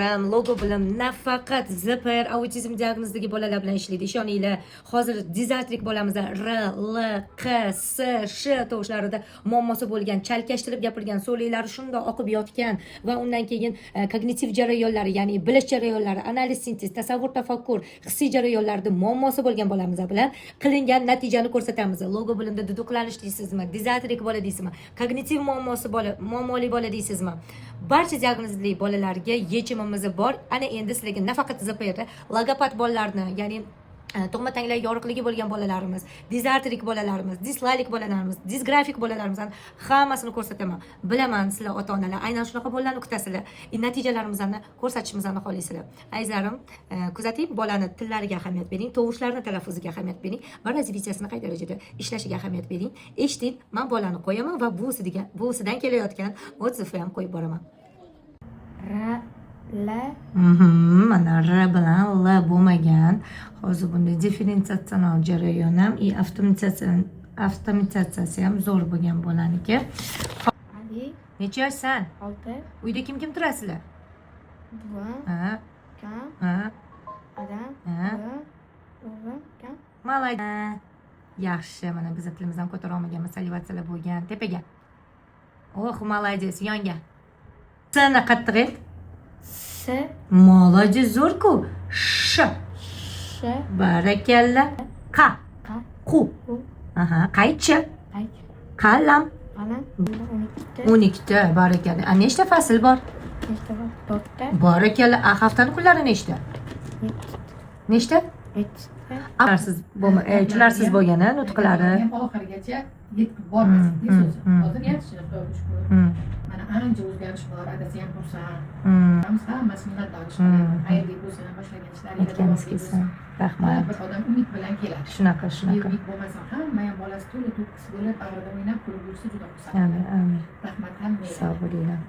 Logo bilan nafaqat ZPR autizm diagnozidagi bolalar bilan ishlaydi. Ishoninglar, hozir dizartrik bolamiz R, L, Q, S, Sh tovushlarida muammosi bo'lgan, chalkashtirib gapirgan, so'zlari shundoq oqib yotgan va undan keyin kognitiv jarayonlari, ya'ni bilish jarayonlari, analiz, sintez, tasavvur, tafakkur, hissiy jarayonlarida muammosi bo'lgan bolamiz bilan qilingan natijani ko'rsatamiz. Logo bilimda duduqlanish deysizmi, dizartrik bola deysizmi, kognitiv muammoli bola deysizmi? Barcha diagnozli bolalarga yechimimiz bor. Ana endi sizlarga nafaqat ZPR, logoped bolalarni, ya'ni tug'ma tanglar yoriqligi bo'lgan bolalarimiz, dizartrik bolalarimiz, dislaylik bolalarimiz, disgrafik bolalarimizni hammasini ko'rsataman. Bilaman, sizlar ota-onalar aynan shunaqa bolalarni kutasizlar. Natijalarimizni ko'rsatishimizni xohlaysizlar. Azizlarim, kuzating, bolani tillariga ahamiyat bering, tovushlarini talaffuziga ahamiyat bering, va razvitsiyasini qay darajada ishlashiga ahamiyat bering. Eshiting, men bolani qo'yaman va buvisidan kelayotgan otzifi ham qo'yib boraman. Mana R bilan L bo'lmagan. Hozir bunda differensiatsional jarayon ham, avtomatizatsiyasi ham zo'r bo'lgan bo'laniki. Necha yoshsan? 6. Uyda kim turasizlar? Buva, akam, adam, o'g'lim, Молодец. Yaxshi, mana biz tilimizdan ko'tara olmagan masalalar bo'lgan. Tepaga. Oh, молодец, yonga. Sana qattiq et. Молодец, zo'r-ku. Sh. Barakalla. Qa. Qu. Aha, qaychi. Qalam. 12 ta, barakalla. Nechta fasl bor? 4ta. Barakalla. Haftani kunlari nechta? 7. Nechta? 7. Tushlarsiz bo'lgan nutqlari. Oxirigacha yetib bormasin deb so'zi. Hozir yaxshi, Xudoga shukr. Mana ancha o'zgarish bor, adasi ham xursand. Hammasi minnatdorlik qiladi. Xayrli bo'lsin, boshlagan ishlaringiz davom etsin. Rahmat. Bir odam umid bilan keladi. Shunaqa. Umid bo'lmasa hamma ham bolasi to'la to'kis bo'lib, bag'rida o'ynab kulib yursa juda xursand. Amin. Rahmat hammaga. Sog' bo'linglar.